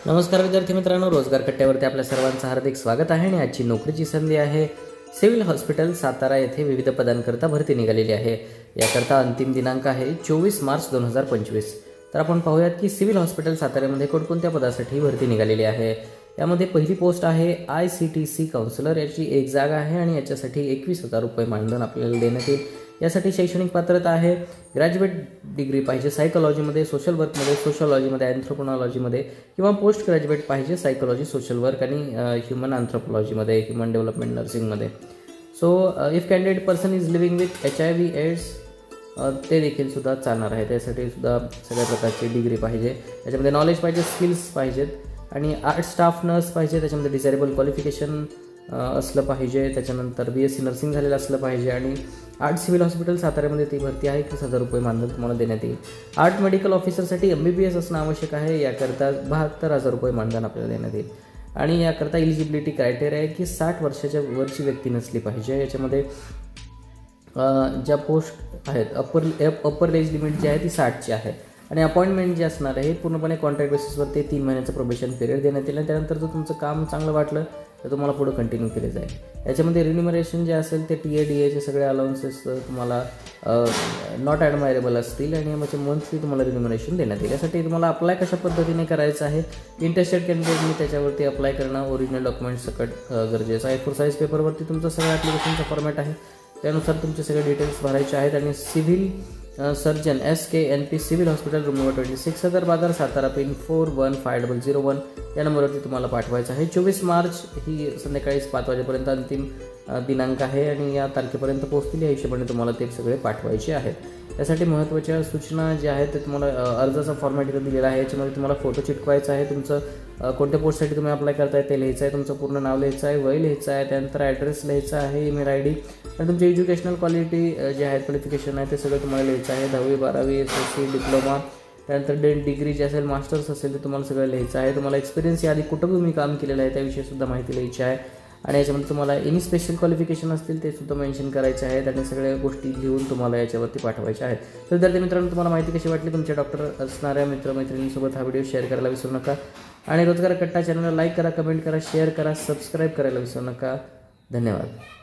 नमस्कार विद्यार्थी मित्रांनो, रोजगार कट्ट्यावरती आपल्या सर्वांचं हार्दिक स्वागत आहे. आणि आजची नोकरीची संधी आहे सिव्हिल हॉस्पिटल सातारा येथे विविध पदांकरता भरती निघालेली आहे. याकरता अंतिम दिनांक आहे 24 मार्च 2025. तर आपण पाहूयात की सिव्हिल हॉस्पिटल साताऱ्यामध्ये कोणकोणत्या पदासाठी भरती निघालेली आहे. यामध्ये पहिली पोस्ट आहे ICTC काउन्सिलर. याची एक जागा आहे आणि याच्यासाठी 21,000 रुपये मानधन आपल्याला देण्यात येईल. यासाठी शैक्षणिक पात्रता आहे ग्रॅज्युएट डिग्री पाहिजे सायकोलॉजीमध्ये, सोशल वर्कमध्ये, सोशोलॉजीमध्ये, अँथ्रोपोनॉलॉजीमध्ये किंवा पोस्ट ग्रॅज्युएट पाहिजे सायकोलॉजी, सोशल वर्क आणि ह्युमन अँथ्रोपोलॉजीमध्ये, ह्युमन डेव्हलपमेंट नर्सिंगमध्ये. So if candidate person is living with HIV AIDS ते देखील सुद्धा चालणार आहे. त्यासाठी सुद्धा सगळ्या प्रकारची डिग्री पाहिजे. त्याच्यामध्ये नॉलेज पाहिजे, स्किल्स पाहिजेत आणि आर्ट स्टाफ नर्स पाहिजे. त्याच्यामध्ये डिझायरेबल क्वालिफिकेशन असलं पाहिजे. त्याच्यानंतर BSc नर्सिंग झालेलं असलं पाहिजे. आणि आर्ट सिव्हिल हॉस्पिटल साताऱ्यामध्ये ती भरती आहे. 21,000 रुपये मानधन तुम्हाला देण्यात येईल. आर्ट मेडिकल ऑफिसरसाठी MBBS असणं आवश्यक आहे. याकरता 72,000 रुपये मानधन आपल्याला देण्यात येईल. आणि याकरता इलिजिबिलिटी क्रायटेरिया आहे की 60 वर्षाच्या वरची व्यक्ती नसली पाहिजे. याच्यामध्ये ज्या पोस्ट आहेत अप्पर एज लिमिट जी आहे ती 60ची आहे. आणि अपॉइंटमेंट जे असणार आहे पूर्णपणे कॉन्ट्रॅक्ट बेसिसवर ते 3 महिन्याचं प्रोबेशन पिरियड देण्यात येईल. आणि त्यानंतर जर तुमचं काम चांगलं वाटलं तर तुम्हाला पुढं कंटिन्यू केले जाईल. याच्यामध्ये रिन्युमरेशन जे असेल ते TADAचे सगळे अलाउन्सेस तुम्हाला नॉट ॲडमायरेबल असतील आणि यामध्ये मंथली तुम्हाला रिन्युमरेशन देण्यात येईल. यासाठी तुम्हाला अप्लाय कशा पद्धतीने करायचं आहे, इंटरेस्टेड कॅन्डिडेटनी त्याच्यावरती अप्लाय करणं ओरिजिनल डॉक्युमेंट सकट गरजेचं आहे. A4 साईज पेपरवरती तुमचं सगळं ॲप्लिकेशनचा फॉर्मॅट आहे. त्यानुसार तुमचे सगळे डिटेल्स भरायचे आहेत. आणि civil surgeon SKNP civil hospital room number 26 सदर बाजार सातारा पिन 415001 या नंबरवरती तुम्हाला पाठवायचं आहे. 24 मार्च ही संध्याकाळी 5 वाजेपर्यंत अंतिम दिनांक आहे आणि या तारखेपर्यंत पोहोचतील. या हिशोबाने तुम्हाला ते सगळे पाठवायचे आहेत. त्यासाठी महत्त्वाच्या सूचना ज्या आहेत ते तुम्हाला अर्जाचा फॉर्मॅट इथं दिलेला आहे. याच्यामध्ये तुम्हाला फोटो चिटकवायचा आहे. तुमचं कोणत्या पोस्टसाठी तुम्ही अप्लाय करताय ते लिहायचं आहे. तुमचं पूर्ण नाव लिहायचं आहे, वय लिहायचं आहे, त्यानंतर ॲड्रेस लिहायचा आहे, ईमेल ID आणि तुमची एज्युकेशनल क्वालिटी जे आहे क्वालिफिकेशन आहे ते सगळं तुम्हाला लिहायचं आहे. 10वी 12वी SSC डिप्लोमा, त्यानंतर डिग्री जे असेल मास्टर्स असेल ते तुम्हाला सगळं लिहायचं आहे. तुम्हाला एक्सपिरियन्स याआधी कुठं तुम्ही काम केलेलं आहे त्याविषयी सुद्धा माहिती लिहायची आहे. आणि याच्यामध्ये तुम्हाला एनी स्पेशल क्वालिफिकेशन असतील ते सुद्धा मेन्शन करायचे आहेत. आणि सगळ्या गोष्टी लिहून तुम्हाला याच्यावरती पाठवायच्या आहेत. तर विद्यार्थी मित्रांनो, तुम्हाला माहिती कशी वाटली तुमच्या डॉक्टर असणाऱ्या मित्रमैत्रिणींसोबत हा व्हिडिओ शेअर करायला विसरू नका. आणि रोजगार कट्टा चॅनलला लाईक करा, कमेंट करा, शेअर करा, सबस्क्राईब करायला विसरू नका. धन्यवाद.